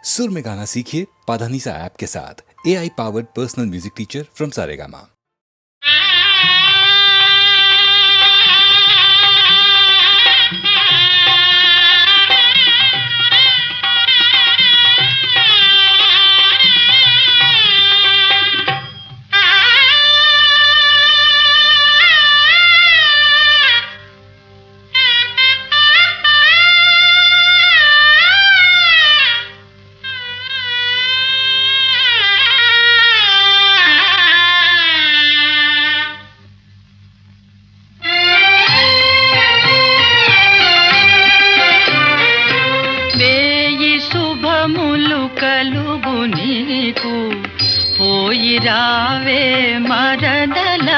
सुर में गाना सीखिए पाधानीसा ऐप के साथ। AI powered personal music teacher from Saregama. రావే మరదల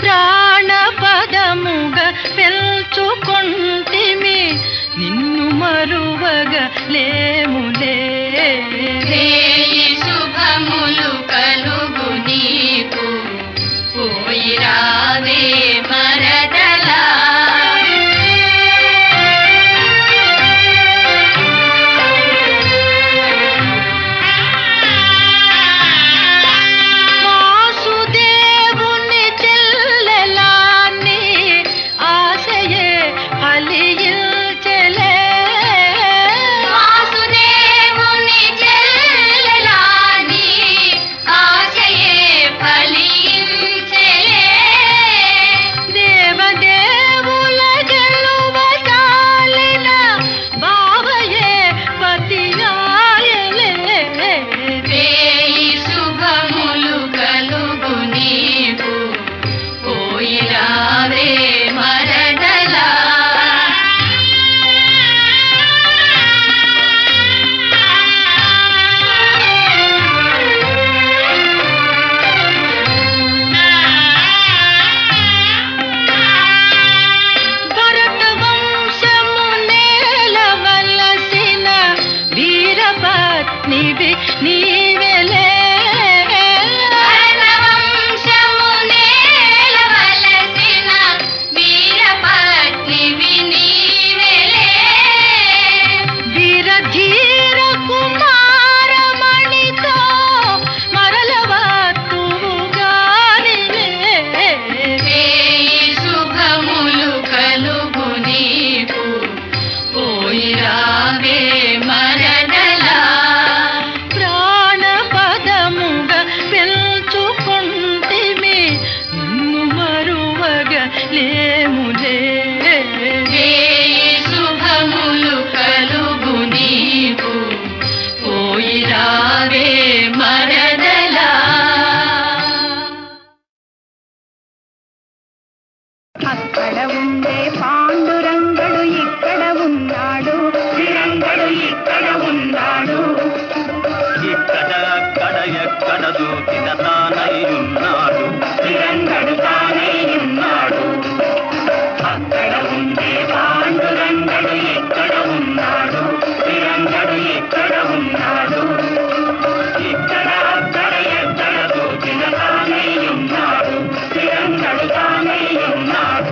ప్రాణపదముగ పెల్చుకొంటిమి నిన్ను మరువగ లేములే రేయి శుభములు కలుగు నీకు పోయి రావే మరదల అక్కడ ఉండే పాండురంగడు ఇక్కడ ఉన్నాడు శ్రీరంగడు ఇక్కడ ఉన్నాడు ఇక్కడ అక్కడ ఎక్కడ దూకిన తానై ఉన్నాడు శ్రీరంగడు తానై ఉన్నాడు అక్కడ ఉండే పాండురంగడు ఇక్కడ ఉన్నాడు శ్రీరంగడు ఇక్కడ ఉన్నాడు ఇక్కడ అక్కడ ఎక్కడ దూకిన తానై ఉన్నాడు శ్రీరంగడు తానై ఉన్నాడు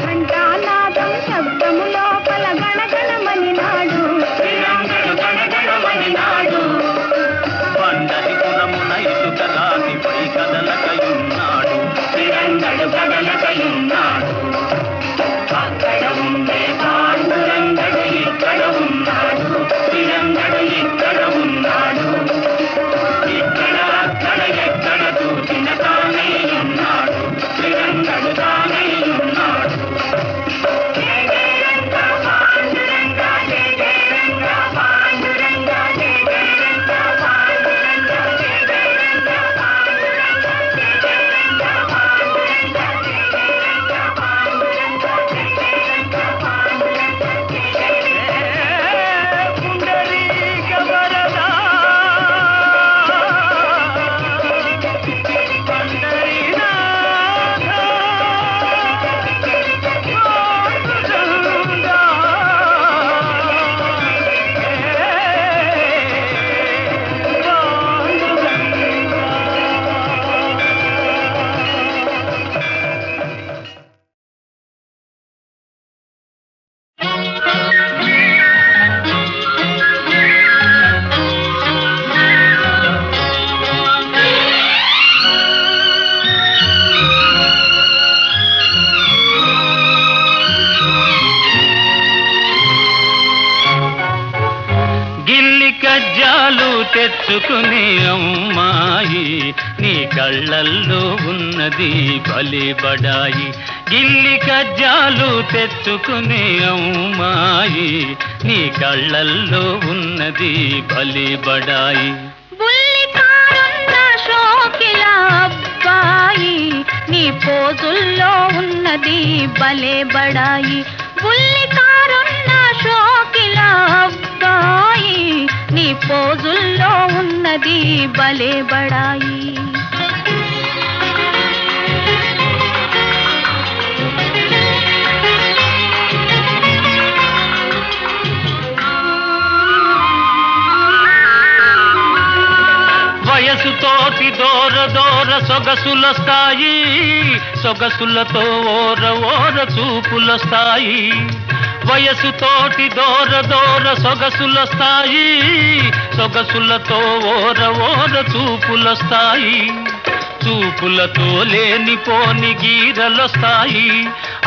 ఘంటానాదం శబ్దము లోపల గణగణమని నాడు శ్రీరంగడు గణగణమని నాడు పండరిపురమున ఇసుక రాతిపై కదలకయున్నాడు శ్రీరంగడు కదలకయున్నాడు అక్కడ తెచ్చుకునే అమ్మాయి నీ కళ్ళల్లో ఉన్నది భలే బడాయి. గిల్లి కజ్జాలు తెచ్చుకునే అమ్మాయి నీ కళ్ళల్లో ఉన్నది భలే బడాయి. బుల్లికారున్న షోకిల అబ్బాయి నీ పోజుల్లో ఉన్నది భలే బడాయి. బుల్లికారున్న షోకిల అబ్బాయి నీ పోజుల్లో ఉన్నది భలే బడాయి. వయసుతోటి దూర దూర సొగసులొస్తాయి, సొగసులతో ఓర ఓర చూపులొస్తాయి. వయసుతోటి దూర దూర సొగసులొస్తాయి, సొగసులతో ఓర ఓర చూపులొస్తాయి. చూపులతో లేనిపోని గీరలొస్తాయి,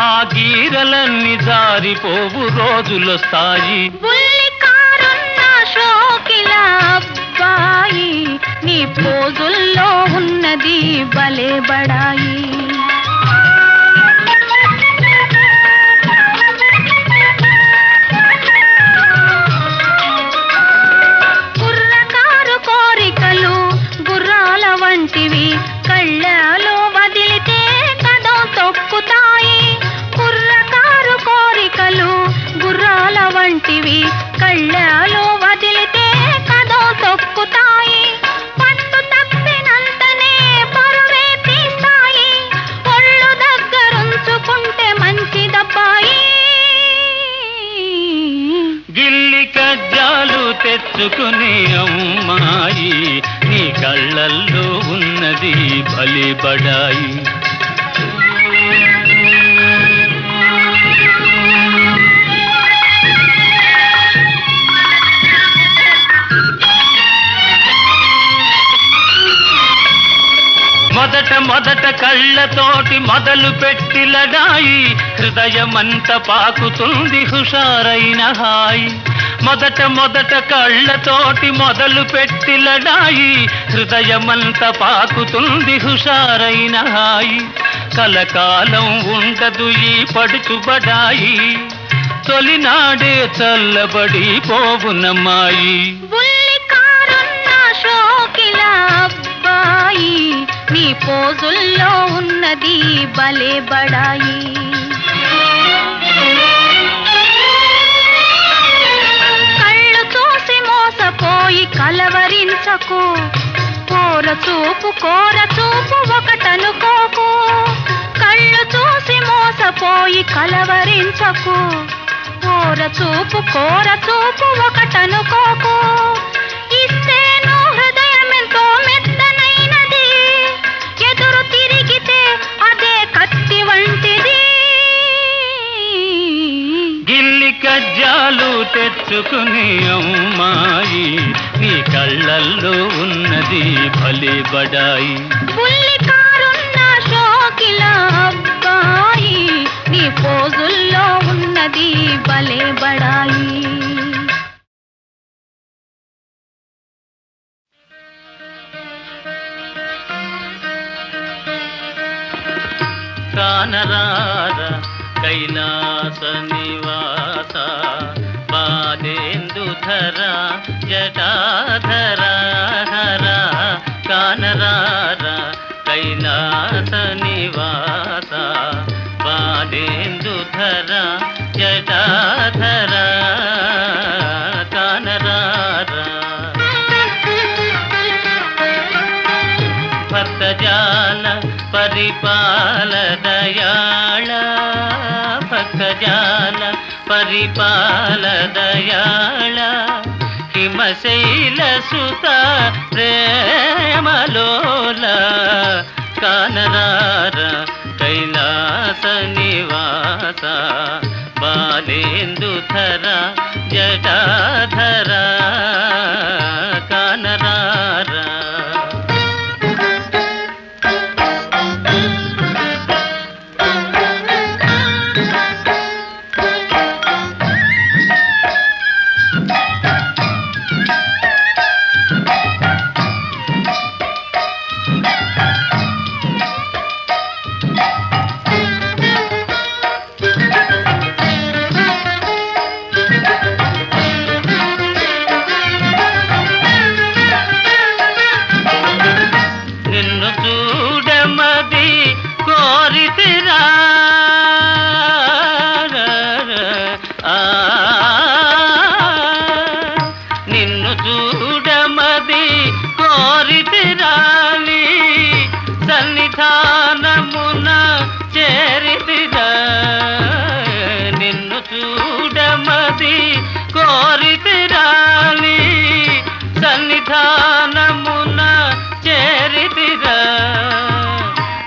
ఆ గీరలన్నీ జారిపోవు రోజులొస్తాయి. బుల్లికారున్న షోకిల అబ్బాయి నీ పోజుల్లో ఉన్నది భలే బడాయి. కుర్రకారు కోరికలు గుర్రాల వంటివి కళ్ళలో వదిలితే కదం తొక్కుతాయి. కుర్రకారు కోరికలు గుర్రాల వంటివి కళ్ళలో వదిలితే కదం తొక్కుతాయి. పట్టు తప్పినంతనే పరువే తీస్తాయి, ఒళ్ళు దగ్గరుంచుకుంటే మంచిదబ్బాయి. గిల్లి కజ్జాలు తెచ్చుకునే అమ్మాయి నీ కళ్ళల్లో ఉన్నది భలే బడాయి. మొదట మొదట కళ్ళతోటి మొదలు పెట్టి లడాయి, హృదయమంత పాకుతుంది హుషారైన హాయి. మొదట మొదట కళ్ళతోటి మొదలు పెట్టి లడాయి, హృదయమంత పాకుతుంది హుషారైన హాయి. కలకాలం ఉండదు ఈ పడుచుబడాయి, తొలినాడే చల్లబడి పోవునమ్మాయి. బుల్లికారున్న షోకిల అబ్బాయి నీ పోజుల్లో ఉన్నది భలే బడాయి. కళ్ళు చూసి మోసపోయి కలవరించకు, కోర చూపు ఒకటనుకోకు. కళ్ళు చూసి మోసపోయి కలవరించకు, కోర చూపు ఒకటనుకోకు. ఇస్తేను హృదయమెంతో మెత్తనైనది, ఎదురు తిరిగితే అదే కత్తి వంటిది. గిల్లి కజ్జాలు తెచ్చుకునే అమ్మాయి నీ కళ్ళల్లో ఉన్నది భలే బడాయి. బుల్లికారున్న షోకిల అబ్బాయి నీ పోజుల్లో ఉన్నది భలే బడాయి. కానరార కైలాస నివాస బాలేందుధర జటాధర హర. కానరార కైలాస నివాస బాలేందుధర జటాధర కానరార. భక్తజాల పరిపాల దయాళ, భక్తజాల పరిపాల దయాళ. హిమశైల సుత ప్రేమలోల కానరార కైలాస నివాస బాలేందుధర జటాధర కానరార. సన్నిధానమున చేరితిరా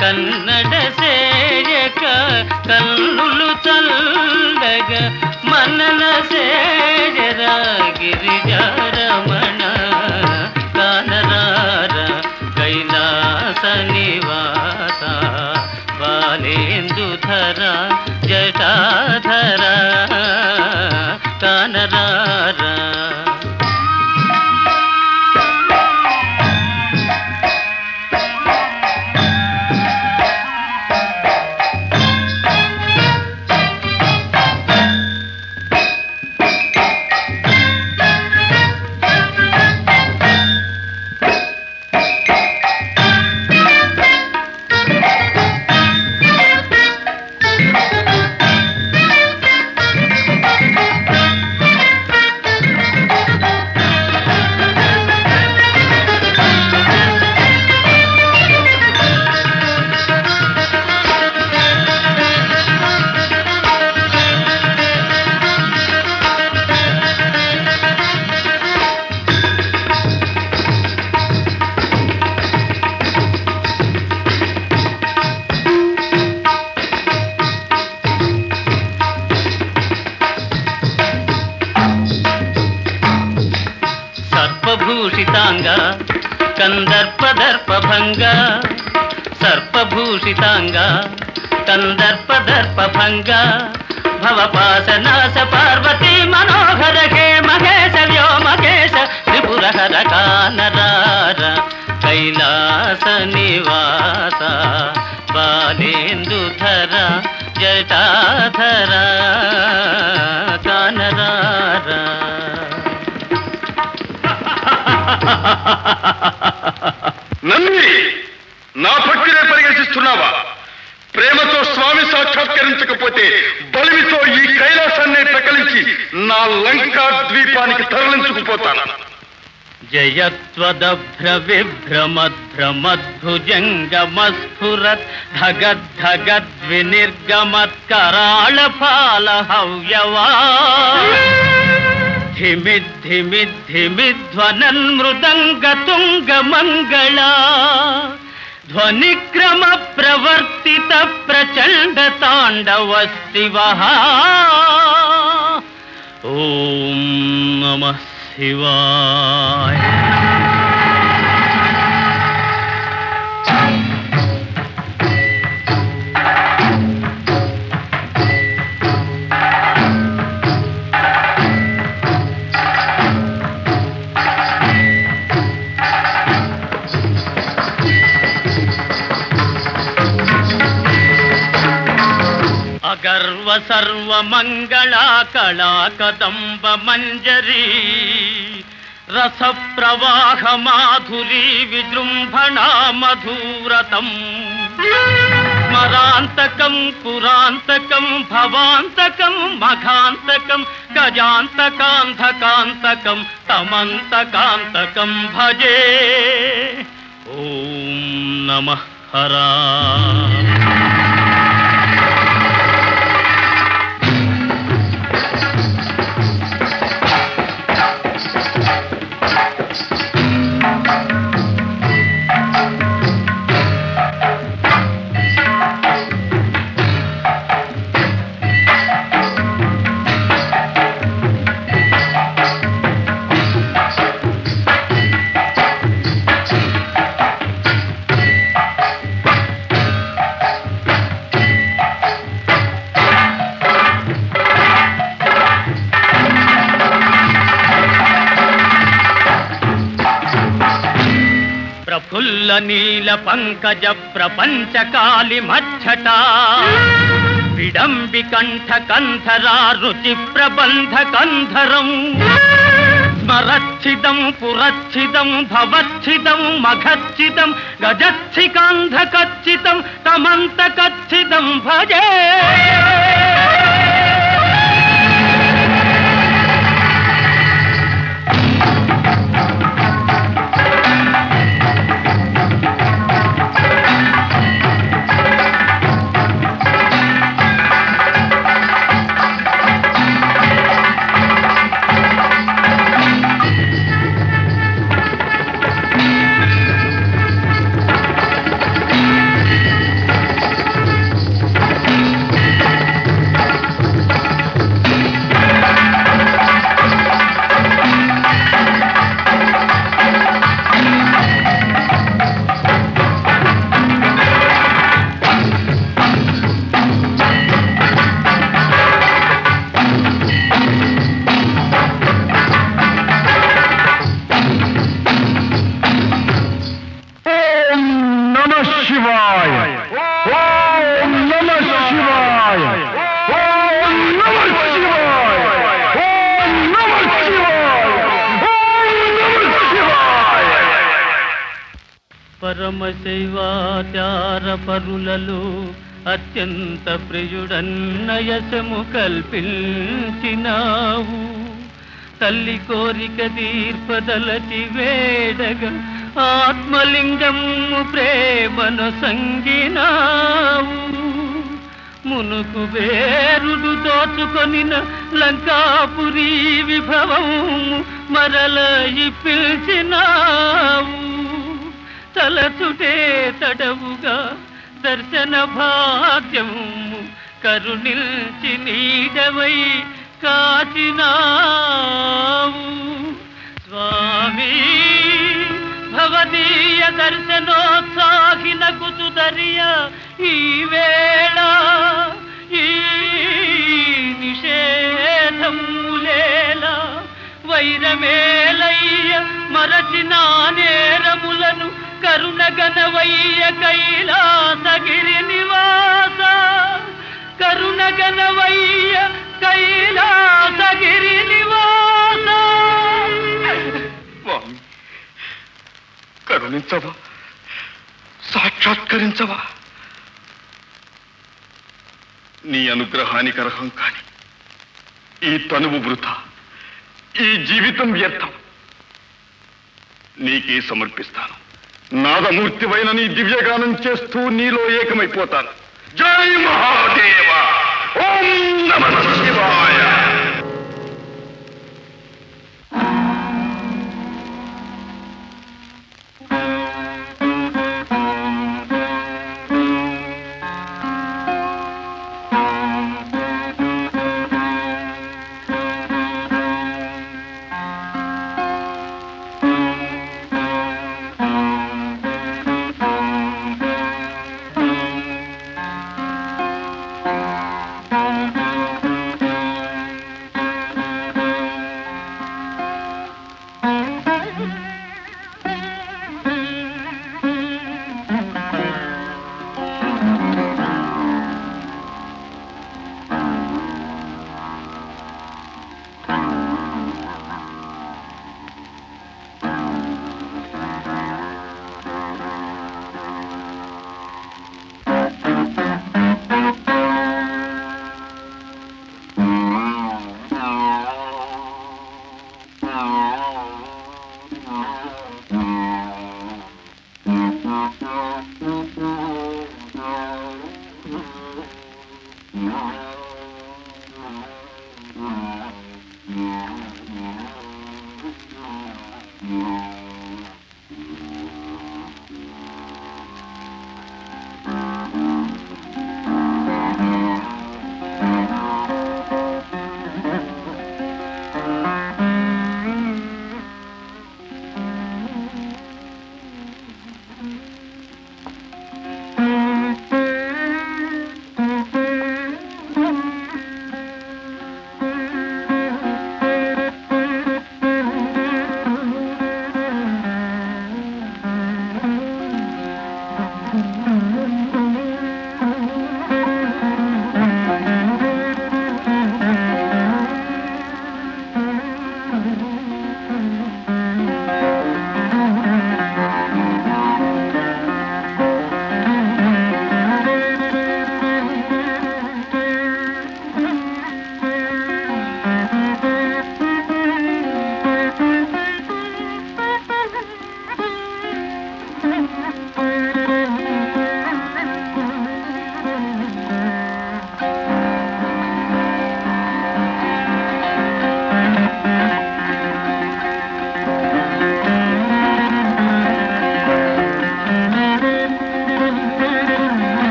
కన్నడ సేయక కన్నులు చల్లగ మనన సేయరా గిరిజారమణ కానరార కైలాస నివాస బాలేందుధర జటాధర కానరార సర్పభూషితాంగ కందర్పదర్పభంగ సర్పభూషితాంగ కందర్పదర్పభంగ భవపాసనాస పార్వతీ మనోహర హే మహేశ వ్యోమకేశ త్రిపురహర కానరార కైలాస నివాస బాలేందుధర జటాధర కానరార నమ్మి నా భక్తినే పరిగణిస్తున్నావా? ప్రేమతో స్వామి సాక్షాత్కరించకపోతే బలిమితో ఈ కైలాసాన్ని ప్రకలించి నా లంకా ద్వీపానికి తరలించుకుపోతాను. జయత్వదభ్ర విభ్రమద్భ్రమద్భుజంగమస్ఫురత్ ధగద్ధగద్వినిర్గమత్కరాళ ఫాల హవ్యవా ధిమిద్ధిమిద్ధిమిధ్వనన్ మృదంగ తుంగ మంగళ ధ్వనిక్రమ ప్రవర్తిత ప్రచండ తాండవ శివ ఓం నమః శివాయ. అగర్వ సర్వ మంగళా కళా కదంబ మంజరీ రస ప్రవాహ మాధురీ విజృంభణా మధురతం స్మరాంతకం పురాంతకం భవాంతకం మఘాంతకం గజాంతకాంధకాంతకం తమంతకాంతకం భజే. ఓం నమః హరా. ప్రఫుల్ల నీల పంకజ ప్రపంచకాలి మచ్చట విడంబి కంఠ కంధరా రుచి ప్రబంధ కంధరం స్మరచ్చిదం పురచ్చిదం భవచ్చిదం మఘచ్చిదం గజచ్చికాంధకచ్చితం తమంతకచ్చితం భజే. పరమశైవాచార పరులలో అత్యంత ప్రియుడన్నయసము కల్పించినావు. తల్లి కోరిక తీర్పదలచి వేడగా ఆత్మలింగము ప్రేమను సంగినావు. మునుకు వేరుడు దోచుకొనిన లంకాపురి విభవము మరల పిలిచినావు. తలచుటే తడవుగా దర్శన భాగ్యము కరుణిల్చి నీడవై కాచినావు. స్వామి భవదీయ దర్శనోత్సాహిన కుతుదరియ ఈ వేళ ఈ నిషేధములేలా వైరమేలయ్య మరచిన నేరములను కరుణగణవయ్య కైలాసగిరి నివాస. కరుణగణవయ్య కైలాసగిరి నివాస. స్వామి కరుణించవా, సాక్షాత్కరించవా. నీ అనుగ్రహానికి అర్హం కాని ఈ తనువు వృథా, ఈ జీవితం వ్యర్థం. నీకే సమర్పిస్తాను. నాదమూర్తివైన నీ దివ్యగానం చేస్తూ నీలో ఏకమైపోతాను. జై మహాదేవ. ఓం నమః శివాయ.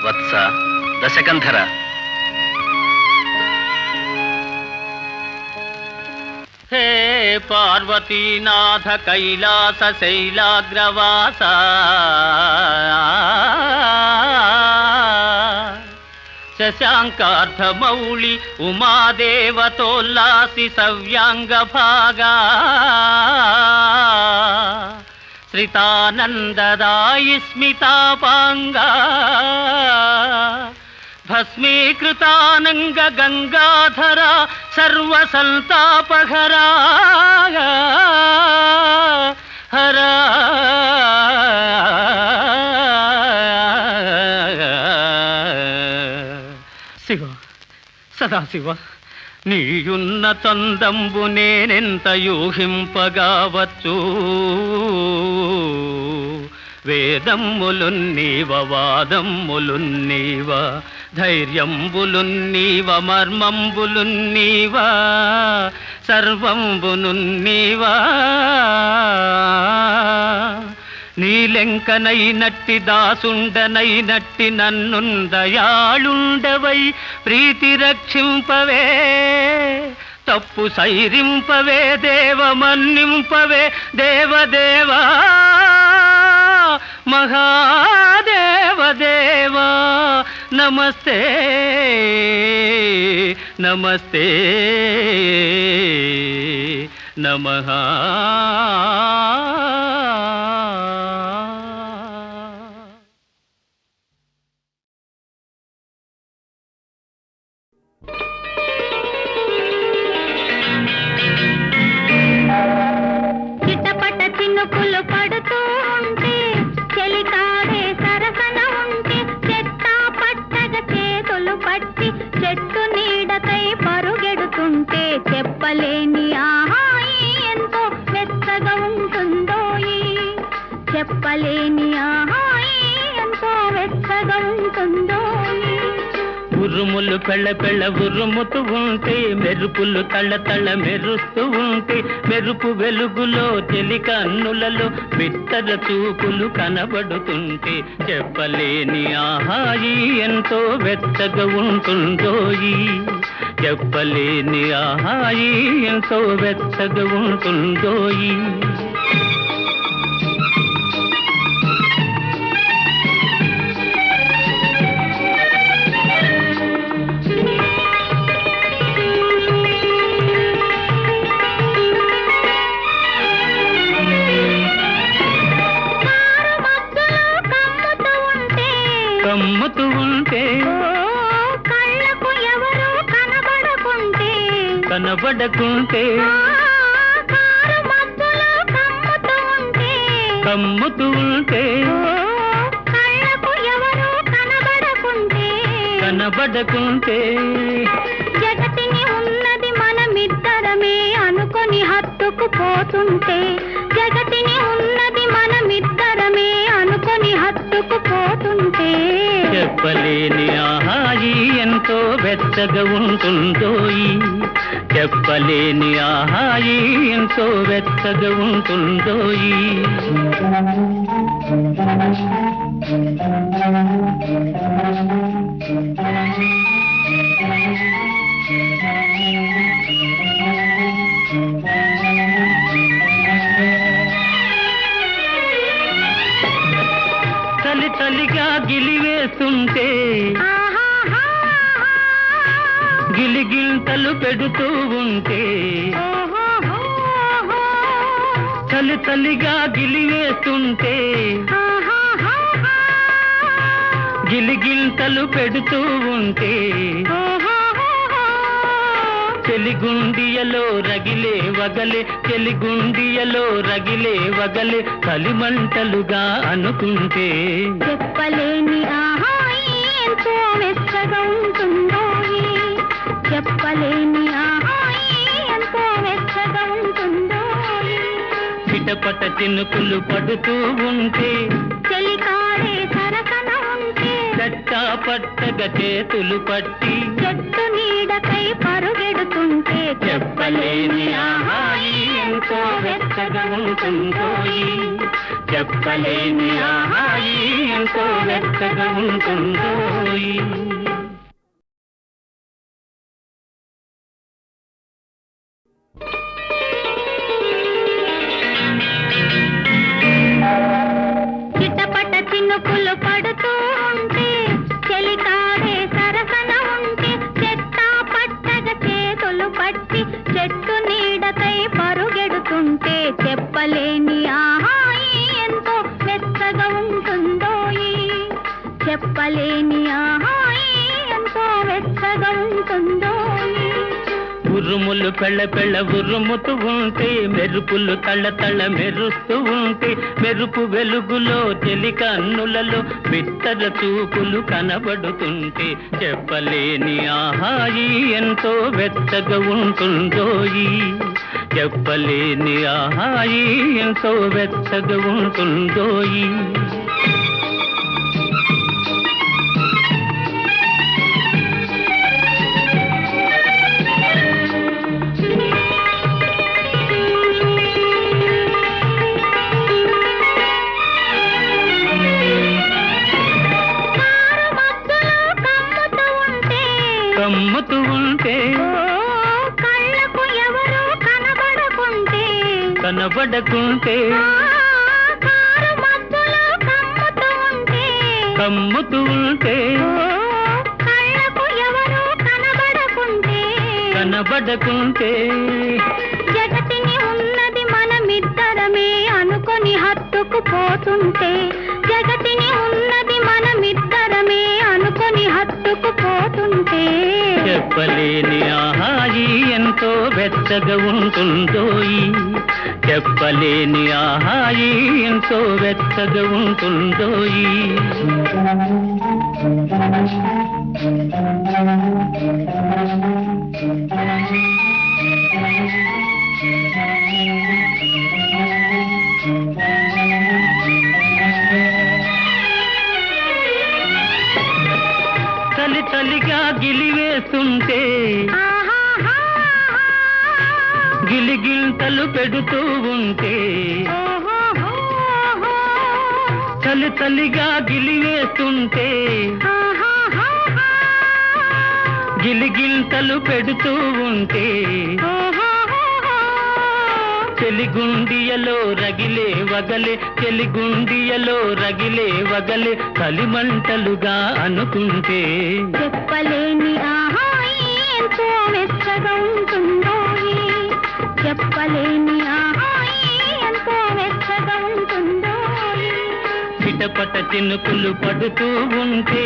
వత్స దశకంధర హే పార్వతీనాథ కైలాస శైలాగ్రవాస శశాంకార్ధమౌళి ఉమాదేవతోల్లాసి సవ్యాంగ భాగా శ్రితానందదాయి స్మితాపాంగా భస్మీకృతానంగ గంగాధర సర్వసంతాపహరా హరా శివ సదాశివ నీయున్న తందంబు నేనెంత యూహింపగావచ్చు వేదమ్ములున్నీవ వాదమ్ములున్నీవ ధైర్యంబులున్నీవ మర్మంబులున్నీవ సర్వంబునున్నీవా నీలెంకనైనట్టి దాసుండనైనట్టి నన్నుందయాళుండవై ప్రీతి రక్షింపవే తప్పు సైరింపవే దేవ మన్నింపవే దేవదేవా మహాదేవదేవా నమస్తే నమస్తే నమః చిట్టపట చినుకులు పడుతూ ఉంటే చెలికాడే సరసన ఉంటే చెట్టా పట్టగ చేతులు పట్టి చెట్టు నీడకై పరుగెడుతుంటే చెప్పలేని ఆహాయి ఎంతో వెచ్చగా ఉంటుందోయి చెప్పలేని ఆహాయి ఎంతో వెచ్చగా ఉంటుందోయి ఉరుములు పెళ్ళ పెళ్ళ ఉరుముతూ ఉంటే మెరుపులు తళ్ళ తళ్ళ మెరుస్తూ ఉంటే మెరుపు వెలుగులో చెలి కన్నులలో బిత్తర చూపులు కనబడుతుంటే చెప్పలేని ఆహాయి ఎంతో వెచ్చగా ఉంటుందోయి చెప్పలేని ఆహాయి ఎంతో వెచ్చగా ఉంటుందోయి కమ్ముతూ ఉంటే కళ్ళకు ఎవరు కనబడకుంటే కనబడకుంటే కారు మబ్బులో కమ్ముతూ ఉంటే కళ్ళకు ఎవరు కనబడకుంటే కనబడకుంటే జగతిని ఉన్నది మనమిద్దరమే అనుకొని హత్తుకుపోతుంటే జగతిని ఉన్నది మనమిద్దరమే అనుకొని హత్తుకుపోతుంటే చెప్పలేని ఆహాయి ఎంతో వెచ్చగా ఉంటుందోయి చెప్పలేని ఆహాయి ఎంతో వెచ్చగా ఉంటుందోయి చలి చలిగా గిలివేస్తుంటే గిలిగిల్తలు పెడుతూ ఉంటే చలి చలిగా గిలివేస్తుంటే గిలిగిల్తలు పెడుతూ ఉంటే చెలిగుండియలో రగిలే వగలే చెలిగుండియలో రగిలే వగలే కలిమంటలుగా అనుకుంటే చెప్పలేని ఆహాయి ఎంతో వెచ్చగా ఉంటుందోయి చెప్పలేని ఆహాయి ఎంతో వెచ్చగా ఉంటుందోయి చిటపట చినుకులు పడుతూ ఉంటే చెలికాడే సరసన ఉంటే చట్టా పట్టగా చేతులు పట్టి చెట్టు నీడకై పరుగెడుతుంటే చెప్పలేని ఆహాయి ఎంతో వెచ్చగా ఉంటుందోయి చెప్పలేని ఆహాయి ఎంతో వెచ్చగా ఉంటుందోయి చినుకులు పడుతూ ఉంటే చెలికాడే సరసన ఉంటే చెట్టా పట్టగ చేతులు పట్టి చెట్టు నీడకై పరుగెడుతుంటే చెప్పలేని ఆహాయి ఎంతో మెత్తగా ఉంటుందోయి చెప్పలేని ఆహాయి ఎంతో వెచ్చగా ఉంటుందోయి ఉరుములు పెళ్ళ పెళ్ళ ఉరుముతూ ఉంటే మెరుపులు తళ్ళ తళ్ళ మెరుస్తూ ఉంటే మెరుపు వెలుగులో చెలి కన్నులలో బిత్తర చూపులు కనబడుతుంటే చెప్పలేని ఆహాయి ఎంతో వెచ్చగా ఉంటుందోయి చెప్పలేని ఆహాయి ఎంతో వెచ్చగా ఉంటుందోయి కమ్ముతూ ఉంటే కళ్ళకు ఎవరు కనబడకుంటే కనబడకుంటే కారు మబ్బులో కమ్ముతూ ఉంటే కళ్ళకు ఎవరు కనబడకుంటే కనబడకుంటే జగతిని ఉన్నది మనమిద్దరమే అనుకొని హత్తుకు పోతుంటే జగతిని ఉన్నది మనమిద్దరమే అనుకొని హత్తుకు పోతుంటే చెప్పలేని ఆహాయి ఎంతో వెచ్చగా ఉంటుందోయి చెప్పలేని ఆహాయి ఎంతో వెచ్చగా ఉంటుందోయి చలి చలిగా గిలివేస్తుంటే గిలిగింతలు పెడుతూ ఉంటే చలి చలిగా గిలివేస్తుంటే గిలిగింతలు పెడుతూ ఉంటే చెలిగుండియలో రగిలే వగలే చెలిగుండియలో రగిలే వగలే కలిమంటలుగా అనుకుంటే చెప్పలేని ఆహాయి ఎంతో వెచ్చగా ఉంటుందోయి చెప్పలేని ఆహాయి ఎంతో వెచ్చగా ఉంటుందోయి చిటపట చినుకులు పడుతూ ఉంటే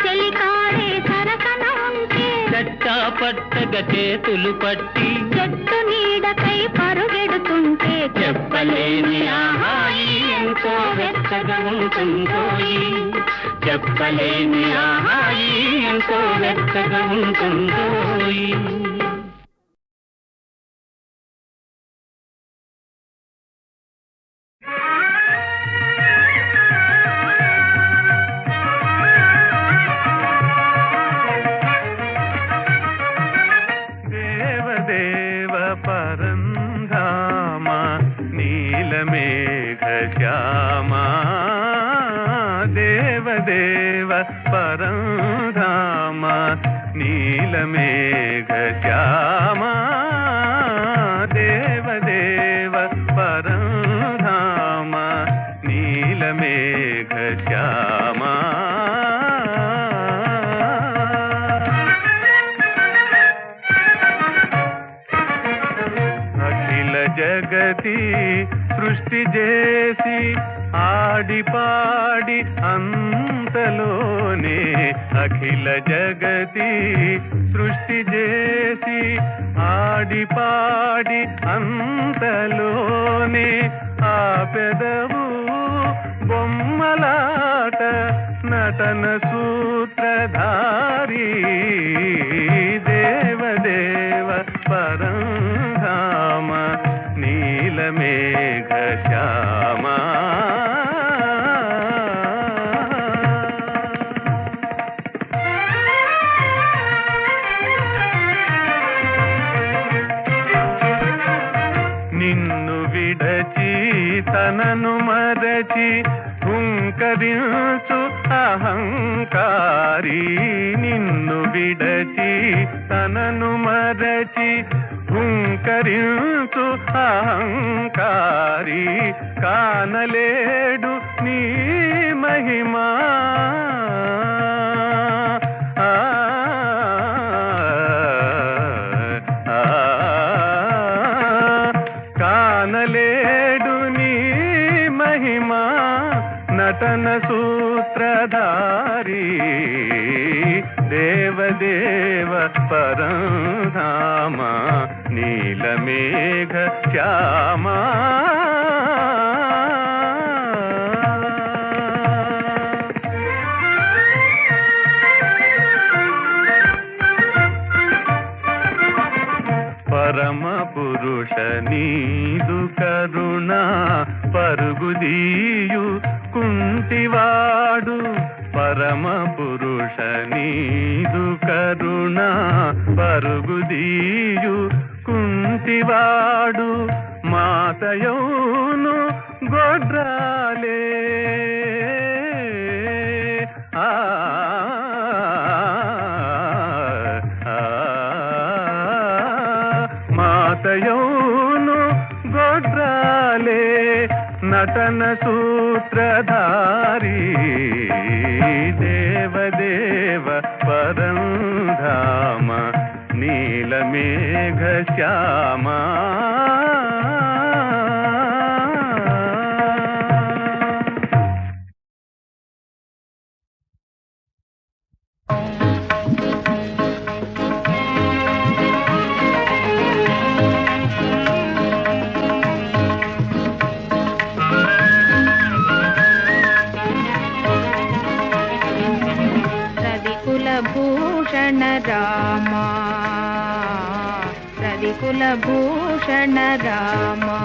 చెలికాడే సరసన ఉంటే చట్టా పట్టగా చేతులు పట్టి చెట్టు నీడకై పరుగెడుతుంటే చెప్పలేని ఆహాయి ఎంతో వెచ్చగా ఉంటుందోయి చెప్పలేని ఆహాయి ఎంతో వెచ్చగా ఉంటుందోయి దేవదేవ పరంధామ నీలమేఘ శ్యామ దేవదేవ పరంధామ నీలమేఘ శ్యామ దేవదేవ పరంధామ నీలమేఘ శ్యామ జగతి సృష్టి చేసి ఆడి పాడి అంతలోనే అఖిల జగతి సృష్టి చేసి ఆడి పాడి అంతలోనే ఆ పెదవు బొమ్మలాట నటన సూత్రధారి దేవదేవ పరంధామ నీలమేఘ శ్యామ నిన్ను విడచి తనను మరచి హుంకరించు అహంకారి నిన్ను విడచి తనను మరచి హుంకరించు అహంకారి కానలేడు నీ మహిమా కానలేడు నీ మహిమా నటన సూత్రధారి దేవదేవ పరంధామ నీలమేఘ శ్యామా పరమ పురుష నీదు కరుణ పరుగుదీయు కుంటివాడు పరమ పురుష నీదు కరుణ పరుగుదీయు కుంటివాడు మాతయౌను గొడ్రాలే మాతయౌను గొడ్రాలే నటన సూత్రధారి దేవదేవ పరంధామ నీలమేఘ శ్యామా భూషణ రామా రవికుల భూషణ రామా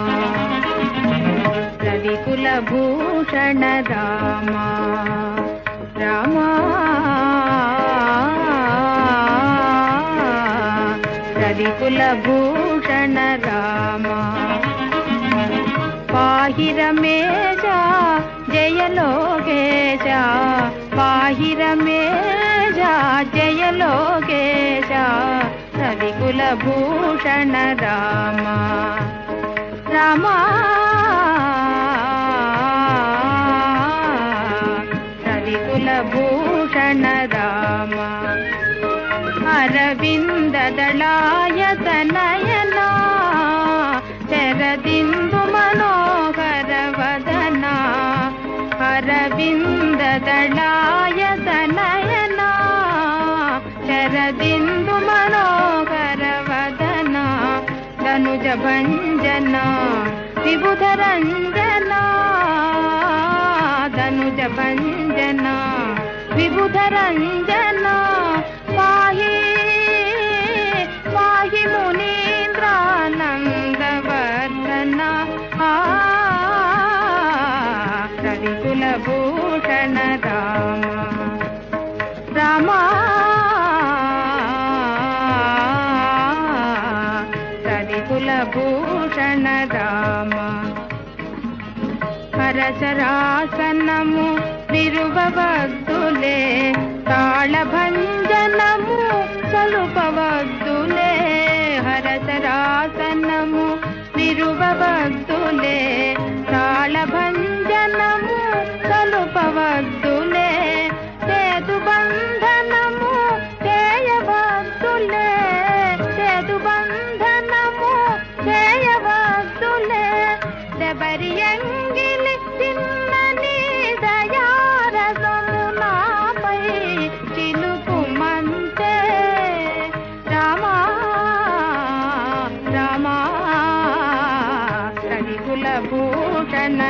రవికుల భూషణ రామా రామా రవికుల భూషణ రామా పాహి రమేశ జయ లోకేశ పాహి రమేశ జయ లోకేశ రవికుల భూషణ రామా రామా రవికుల భూషణ రామా అరవింద దళాయత నయనా శరదిందు మనోహర వదనా అరవింద దళాయత నయనా శరదిందు మనోహర వదనా ధనుజ భంజన విబుధ రంజన ధనుజ భంజన విబుధ రంజన పాహి పాహి మునీంద్రానందవర్ధన రవికుల భూషణ రామా రామా రవికుల భూషణ రామా హరచరాసనము విరువవద్దులే తాళభంజనము సలుపవద్దులే హరచరాసనము విరువవద్దులే తాళభంజనము సలుపవద్దులే సేతు బంధనము చేయవద్దులే సేతు బంధనము చేయవద్దులే శబరియంగిలి చిన్నని దయారసము నాపై చిలుకుమంతే రామా రామా రవికుల భూషణ